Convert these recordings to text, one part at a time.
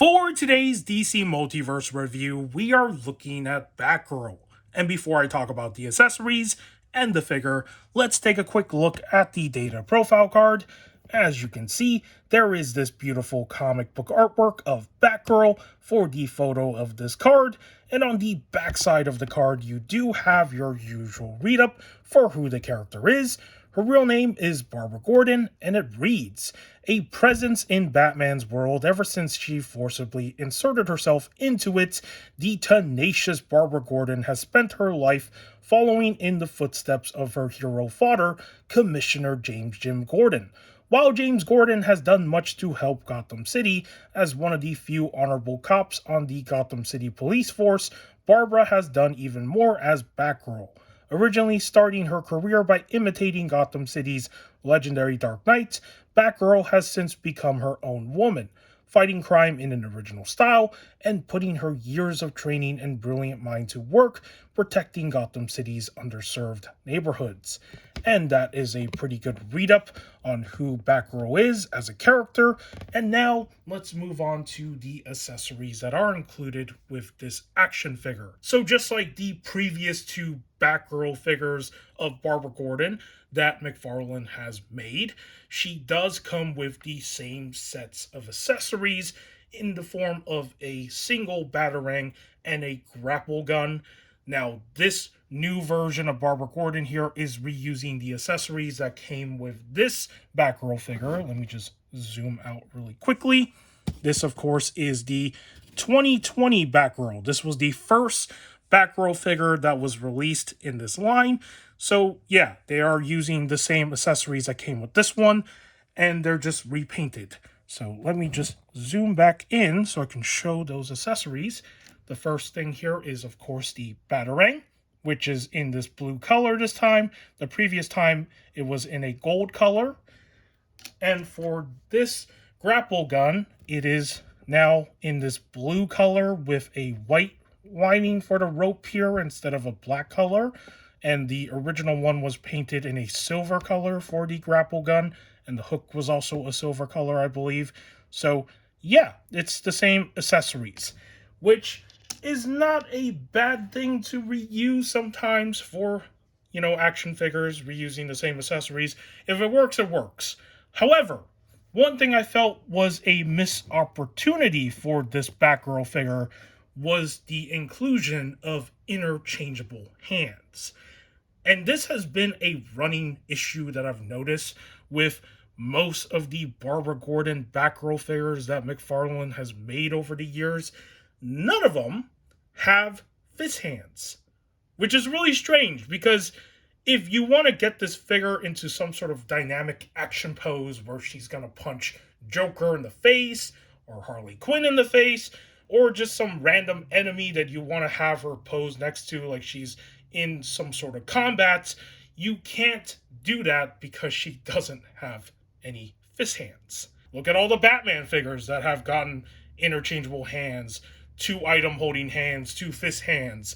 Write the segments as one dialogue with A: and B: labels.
A: For today's DC Multiverse review, we are looking at Batgirl. And before I talk about the accessories and the figure, let's take a quick look at the data profile card. As you can see, there is this beautiful comic book artwork of Batgirl for the photo of this card, and on the backside of the card, you do have your usual read-up for who the character is. Her real name is Barbara Gordon, and it reads, a presence in Batman's world ever since she forcibly inserted herself into it, the tenacious Barbara Gordon has spent her life following in the footsteps of her hero father, Commissioner James Jim Gordon. While James Gordon has done much to help Gotham City as one of the few honorable cops on the Gotham City police force, Barbara has done even more as Batgirl. Originally starting her career by imitating Gotham City's legendary Dark Knights, Batgirl has since become her own woman, fighting crime in an original style and putting her years of training and brilliant mind to work protecting Gotham City's underserved neighborhoods. And that is a pretty good read-up on who Batgirl is as a character. And now let's move on to the accessories that are included with this action figure. So just like the previous two Batgirl figures of Barbara Gordon that Mcfarlane has made, she does come with the same sets of accessories in the form of a single batarang and a grapple gun. Now, this new version of Barbara Gordon here is reusing the accessories that came with this Batgirl figure. Let me just zoom out really quickly. This, of course, is the 2020 Batgirl. This was the first Batgirl figure that was released in this line. So, yeah, they are using the same accessories that came with this one, and they're just repainted. So, let me just zoom back in so I can show those accessories. The first thing here is, of course, the Batarang, which is in this blue color this time. The previous time, it was in a gold color. And for this grapple gun, it is now in this blue color with a white lining for the rope here instead of a black color. And the original one was painted in a silver color for the grapple gun. And the hook was also a silver color, I believe. So, yeah, it's the same accessories, which is not a bad thing to reuse sometimes for, action figures, reusing the same accessories. If it works, it works. However, one thing I felt was a missed opportunity for this Batgirl figure was the inclusion of interchangeable hands. And this has been a running issue that I've noticed with most of the Barbara Gordon Batgirl figures that Mcfarlane has made over the years. None of them have fist hands, which is really strange because if you want to get this figure into some sort of dynamic action pose where she's going to punch Joker in the face or Harley Quinn in the face or just some random enemy that you want to have her pose next to like she's in some sort of combat, you can't do that because she doesn't have any fist hands. Look at all the Batman figures that have gotten interchangeable hands, 2 item holding hands, 2 fist hands.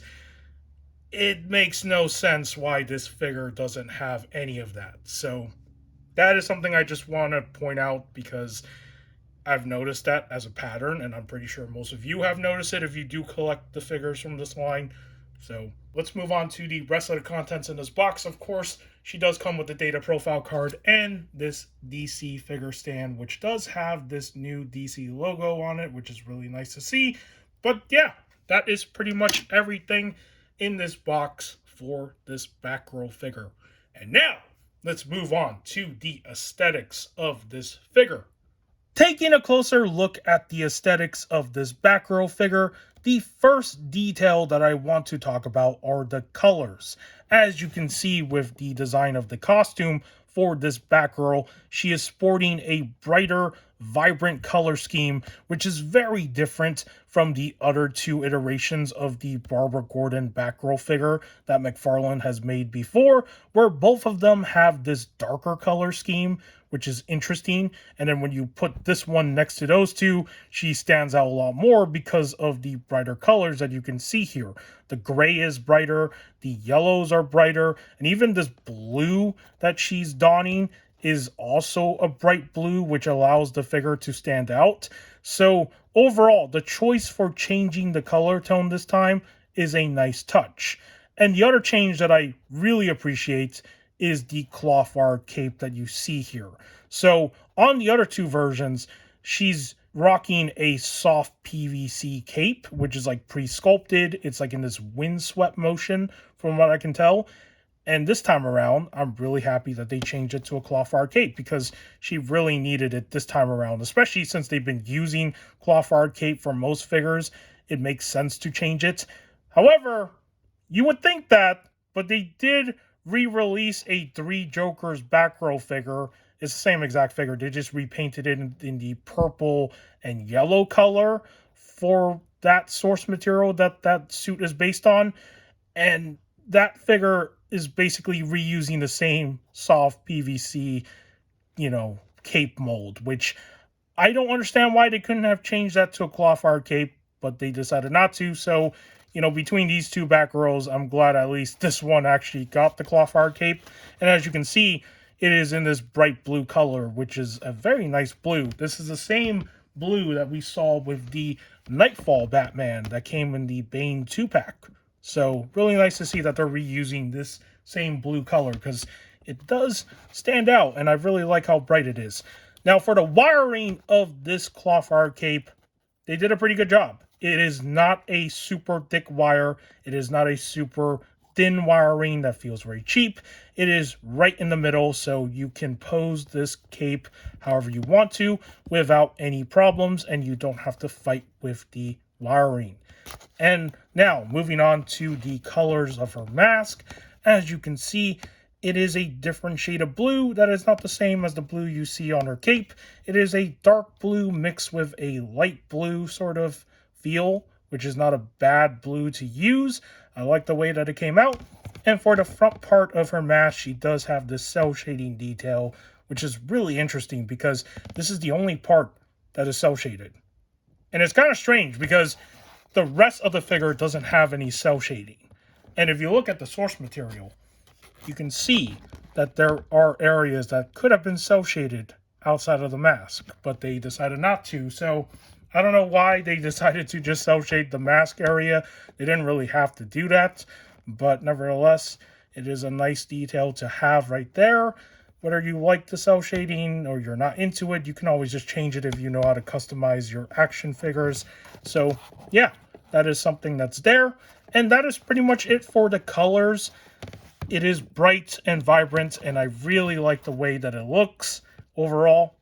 A: It makes no sense why this figure doesn't have any of that. So that is something I just want to point out because I've noticed that as a pattern, and I'm pretty sure most of you have noticed it if you do collect the figures from this line. So let's move on to the rest of the contents in this box. Of course, she does come with the data profile card and this DC figure stand, which does have this new DC logo on it, which is really nice to see. But yeah, that is pretty much everything in this box for this Batgirl figure. And now, let's move on to the aesthetics of this figure. Taking a closer look at the aesthetics of this Batgirl figure, the first detail that I want to talk about are the colors. As you can see with the design of the costume for this Batgirl, she is sporting a brighter, vibrant color scheme, which is very different from the other 2 iterations of the Barbara Gordon Batgirl figure that Mcfarlane has made before, where both of them have this darker color scheme, which is interesting. And then when you put this one next to those 2, she stands out a lot more because of the brighter colors that you can see here. The gray is brighter, the yellows are brighter, and even this blue that she's donning is also a bright blue, which allows the figure to stand out. So overall, the choice for changing the color tone this time is a nice touch. And the other change that I really appreciate is the cloth wire cape that you see here. So on the other two versions, she's rocking a soft PVC cape, which is like pre-sculpted. It's like in this windswept motion from what I can tell. And this time around, I'm really happy that they changed it to a cloth wire cape because she really needed it this time around, especially since they've been using cloth wire cape for most figures. It makes sense to change it. However, you would think that, but they did re-release a Three Jokers Batgirl figure. It's the same exact figure. They just repainted it in the purple and yellow color for that source material that suit is based on. And that figure is basically reusing the same soft PVC, cape mold, which I don't understand why they couldn't have changed that to a cloth wire cape, but they decided not to. So, between these two Batgirls, I'm glad at least this one actually got the cloth wire cape. And as you can see, it is in this bright blue color, which is a very nice blue. This is the same blue that we saw with the Nightfall Batman that came in the Bane 2-pack. So really nice to see that they're reusing this same blue color because it does stand out, and I really like how bright it is. Now, for the wiring of this cloth wire cape, they did a pretty good job. It is not a super thick wire. It is not a super thin wiring that feels very cheap. It is right in the middle, so you can pose this cape however you want to without any problems, and you don't have to fight with the wiring. And now, moving on to the colors of her mask. As you can see, it is a different shade of blue that is not the same as the blue you see on her cape. It is a dark blue mixed with a light blue sort of feel, which is not a bad blue to use. I like the way that it came out. And for the front part of her mask, she does have this cell shading detail, which is really interesting because this is the only part that is cell shaded. And it's kind of strange because the rest of the figure doesn't have any cell shading. And if you look at the source material, you can see that there are areas that could have been cell shaded outside of the mask, but they decided not to. So I don't know why they decided to just cell shade the mask area. They didn't really have to do that, but nevertheless, it is a nice detail to have right there. Whether you like the cell shading or you're not into it, you can always just change it if you know how to customize your action figures. So yeah, that is something that's there. And that is pretty much it for the colors. It is bright and vibrant, and I really like the way that it looks overall.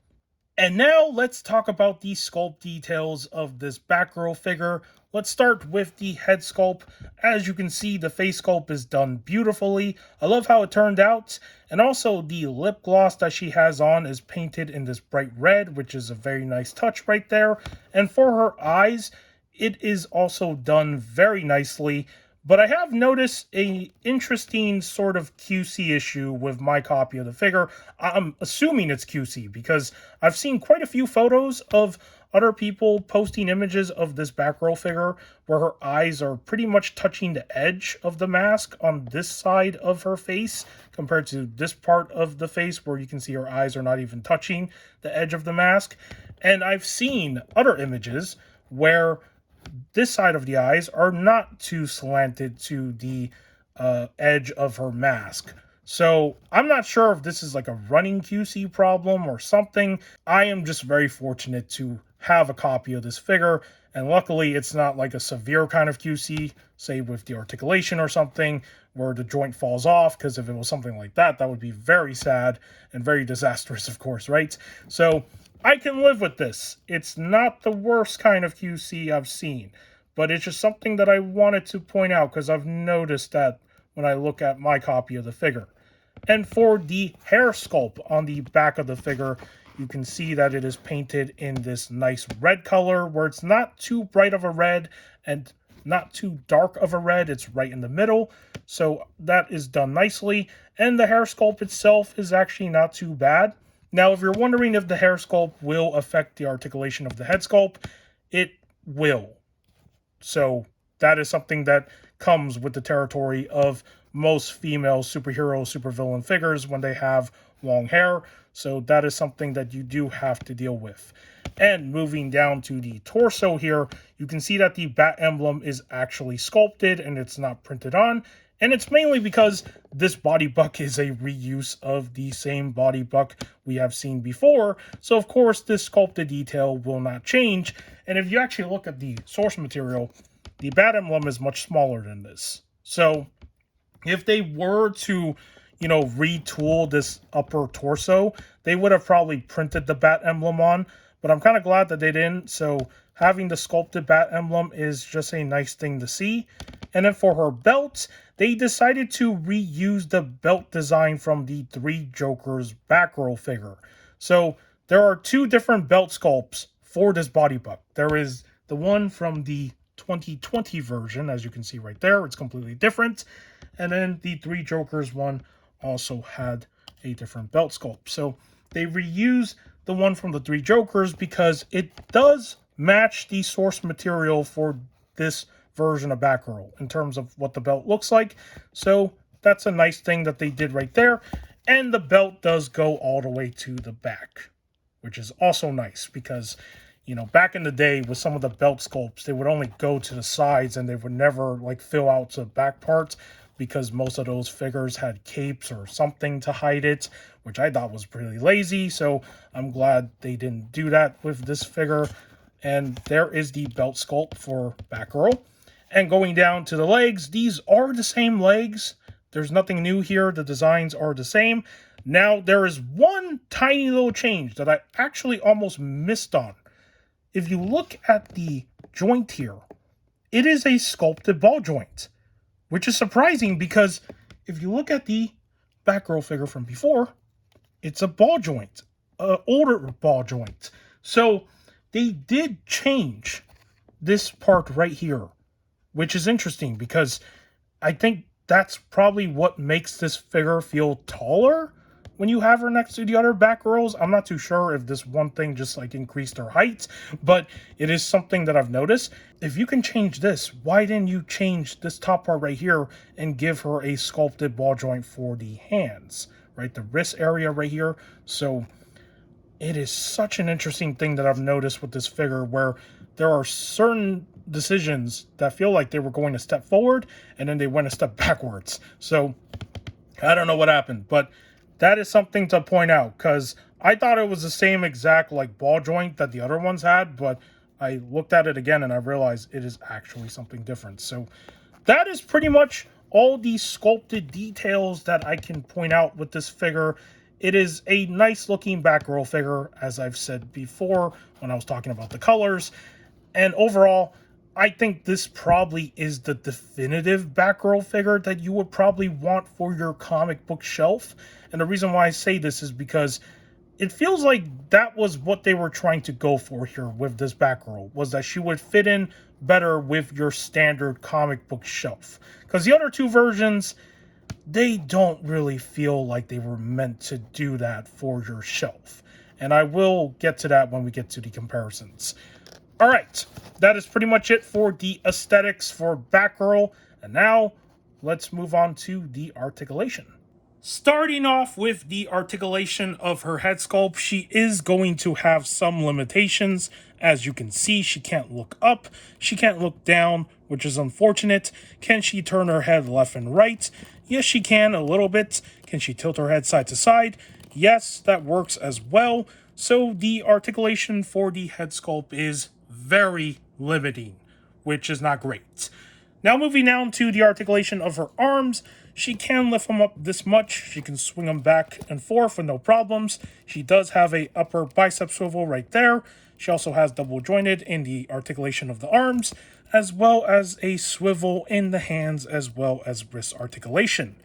A: And now let's talk about the sculpt details of this Batgirl figure. Let's start with the head sculpt. As you can see, the face sculpt is done beautifully. I love how it turned out. And also the lip gloss that she has on is painted in this bright red, which is a very nice touch right there. And for her eyes, it is also done very nicely. But I have noticed an interesting sort of QC issue with my copy of the figure. I'm assuming it's QC because I've seen quite a few photos of other people posting images of this Batgirl figure where her eyes are pretty much touching the edge of the mask on this side of her face compared to this part of the face where you can see her eyes are not even touching the edge of the mask. And I've seen other images where this side of the eyes are not too slanted to the edge of her mask. So I'm not sure if this is like a running QC problem or something. I am just very fortunate to have a copy of this figure, and luckily it's not like a severe kind of QC, say with the articulation or something, where the joint falls off, because if it was something like that, that would be very sad and very disastrous, of course, right? So I can live with this. It's not the worst kind of QC I've seen, but it's just something that I wanted to point out because I've noticed that when I look at my copy of the figure. And for the hair sculpt on the back of the figure, you can see that it is painted in this nice red color where it's not too bright of a red and not too dark of a red. It's right in the middle. So that is done nicely. And the hair sculpt itself is actually not too bad. Now, if you're wondering if the hair sculpt will affect the articulation of the head sculpt, it will. So that is something that comes with the territory of most female superhero, supervillain figures when they have long hair. So that is something that you do have to deal with. And moving down to the torso here, you can see that the bat emblem is actually sculpted and it's not printed on. And it's mainly because this body buck is a reuse of the same body buck we have seen before. So of course this sculpted detail will not change. And if you actually look at the source material, the bat emblem is much smaller than this. So if they were to, retool this upper torso, they would have probably printed the bat emblem on. But I'm kind of glad that they didn't. So having the sculpted bat emblem is just a nice thing to see. And then for her belt, they decided to reuse the belt design from the Three Jokers Batgirl figure. So there are two different belt sculpts for this body buck. There is the one from the 2020 version, as you can see right there. It's completely different. And then the Three Jokers one also had a different belt sculpt. So they reuse the one from the Three Jokers because it does match the source material for this version of Batgirl in terms of what the belt looks like. So that's a nice thing that they did right there. And the belt does go all the way to the back, which is also nice because, back in the day with some of the belt sculpts, they would only go to the sides and they would never fill out the back parts because most of those figures had capes or something to hide it, which I thought was pretty lazy. So I'm glad they didn't do that with this figure. And there is the belt sculpt for Batgirl. And going down to the legs, these are the same legs. There's nothing new here. The designs are the same. Now, there is one tiny little change that I actually almost missed on. If you look at the joint here, it is a sculpted ball joint, which is surprising because if you look at the Batgirl figure from before, it's a ball joint, an older ball joint. So they did change this part right here, which is interesting because I think that's probably what makes this figure feel taller when you have her next to the other Batgirls. I'm not too sure if this one thing just increased her height, but it is something that I've noticed. If you can change this, why didn't you change this top part right here and give her a sculpted ball joint for the hands, right? The wrist area right here. So it is such an interesting thing that I've noticed with this figure where there are certain decisions that feel like they were going a step forward and then they went a step backwards. So I don't know what happened, but that is something to point out because I thought it was the same exact ball joint that the other ones had, but I looked at it again and I realized it is actually something different. So that is pretty much all the sculpted details that I can point out with this figure. It is a nice looking Batgirl figure, as I've said before when I was talking about the colors. And overall, I think this probably is the definitive Batgirl figure that you would probably want for your comic book shelf. And the reason why I say this is because it feels like that was what they were trying to go for here with this Batgirl, was that she would fit in better with your standard comic book shelf. Because the other two versions, they don't really feel like they were meant to do that for your shelf. And I will get to that when we get to the comparisons. All right, that is pretty much it for the aesthetics for Batgirl. And now, let's move on to the articulation. Starting off with the articulation of her head sculpt, she is going to have some limitations. As you can see, she can't look up, she can't look down, which is unfortunate. Can she turn her head left and right? Yes, she can, a little bit. Can she tilt her head side to side? Yes, that works as well. So the articulation for the head sculpt is very limiting, which is not great. Now moving down to the articulation of her arms, she can lift them up this much. She can swing them back and forth with no problems. She does have a upper bicep swivel right there. She also has double jointed in the articulation of the arms, as well as a swivel in the hands, as well as wrist articulation.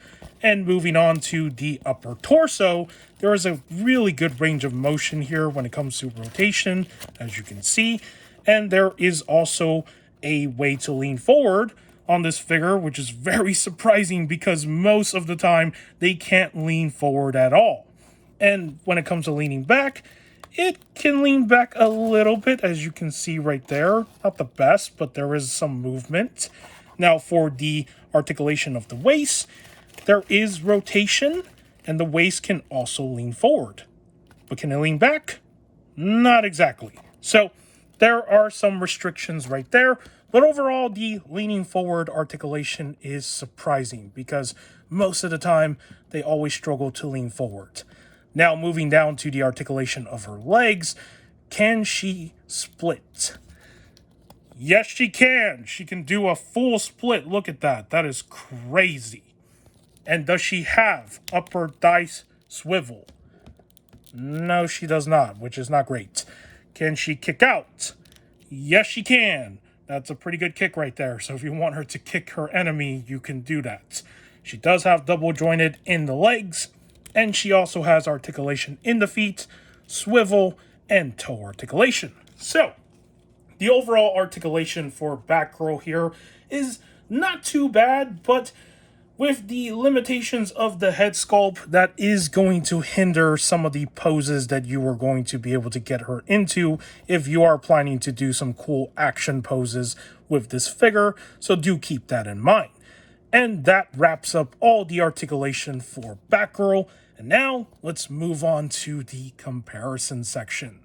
A: And moving on to the upper torso, there is a really good range of motion here when it comes to rotation, as you can see. And there is also a way to lean forward on this figure, which is very surprising because most of the time they can't lean forward at all. And when it comes to leaning back, it can lean back a little bit, as you can see right there. Not the best, but there is some movement. Now for the articulation of the waist, there is rotation, and the waist can also lean forward. But can it lean back? Not exactly. So there are some restrictions right there, but overall the leaning forward articulation is surprising because most of the time they always struggle to lean forward. Now moving down to the articulation of her legs, can she split? Yes, she can. She can do a full split. Look at that. That is crazy. And does she have upper thigh swivel? No, she does not, which is not great. Can she kick out? Yes, she can. That's a pretty good kick right there. So if you want her to kick her enemy, you can do that. She does have double jointed in the legs, and she also has articulation in the feet, swivel, and toe articulation. So the overall articulation for Batgirl here is not too bad, but with the limitations of the head sculpt, that is going to hinder some of the poses that you are going to be able to get her into if you are planning to do some cool action poses with this figure, so do keep that in mind. And that wraps up all the articulation for Batgirl, and now let's move on to the comparison section.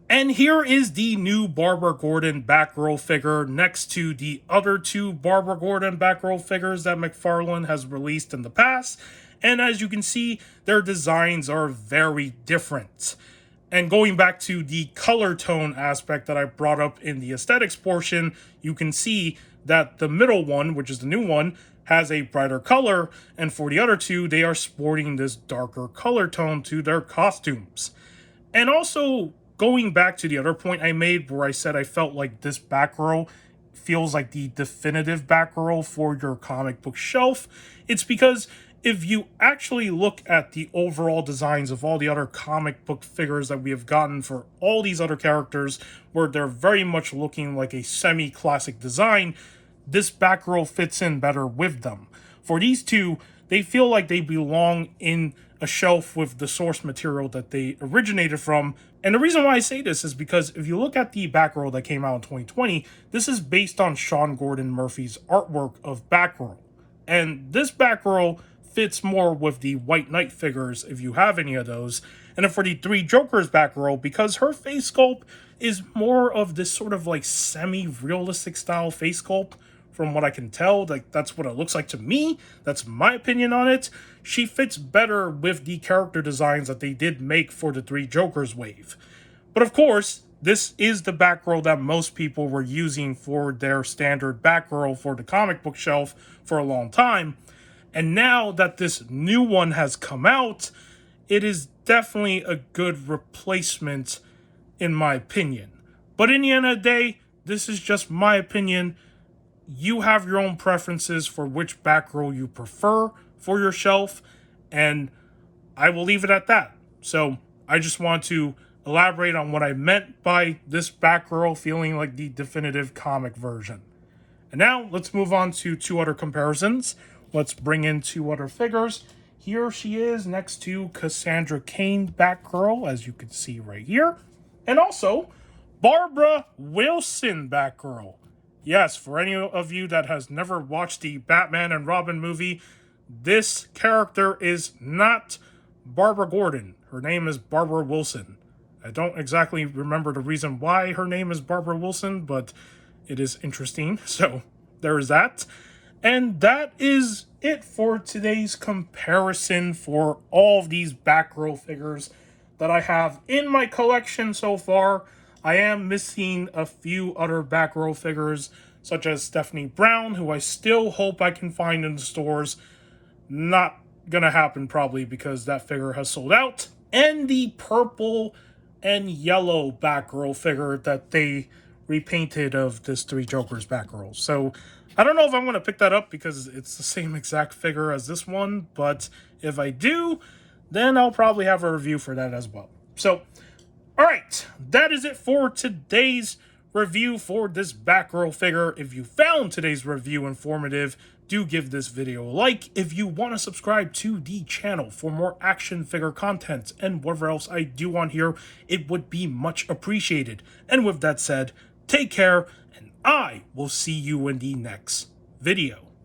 A: And here is the new Barbara Gordon Batgirl figure next to the other two Barbara Gordon Batgirl figures that Mcfarlane has released in the past. And as you can see, their designs are very different. And going back to the color tone aspect that I brought up in the aesthetics portion, you can see that the middle one, which is the new one, has a brighter color. And for the other two, they are sporting this darker color tone to their costumes. And also, going back to the other point I made where I said I felt like this Batgirl feels like the definitive Batgirl for your comic book shelf, it's because if you actually look at the overall designs of all the other comic book figures that we have gotten for all these other characters, where they're very much looking like a semi-classic design, this Batgirl fits in better with them. For these two, they feel like they belong in a shelf with the source material that they originated from. And the reason why I say this is because if you look at the Batgirl that came out in 2020, this is based on Sean Gordon Murphy's artwork of Batgirl. And this Batgirl fits more with the White Knight figures, if you have any of those. And then for the Three Jokers Batgirl, because her face sculpt is more of this sort of like semi-realistic style face sculpt, from what I can tell, like that's what it looks like to me. That's my opinion on it. She fits better with the character designs that they did make for the Three Jokers wave. But of course, this is the Batgirl that most people were using for their standard Batgirl for the comic book shelf for a long time. And now that this new one has come out, it is definitely a good replacement, in my opinion. But in the end of the day, this is just my opinion. You have your own preferences for which Batgirl you prefer for your shelf, and I will leave it at that. So I just want to elaborate on what I meant by this Batgirl feeling like the definitive comic version. And now let's move on to two other comparisons. Let's bring in two other figures. Here she is next to Cassandra Cain Batgirl, as you can see right here, and also Barbara Wilson Batgirl. Yes, for any of you that has never watched the Batman and Robin movie, this character is not Barbara Gordon. Her name is Barbara Wilson. I don't exactly remember the reason why her name is Barbara Wilson, but it is interesting. So there is that. And that is it for today's comparison for all of these Batgirl figures that I have in my collection so far. I am missing a few other Batgirl figures, such as Stephanie Brown, who I still hope I can find in the stores. Not gonna happen probably because that figure has sold out. And the purple and yellow Batgirl figure that they repainted of this Three Jokers Batgirl. So I don't know if I'm going to pick that up because it's the same exact figure as this one, but if I do, then I'll probably have a review for that as well. So, alright, that is it for today's review for this Batgirl figure. If you found today's review informative, do give this video a like. If you want to subscribe to the channel for more action figure content and whatever else I do on here, it would be much appreciated. And with that said, take care, and I will see you in the next video.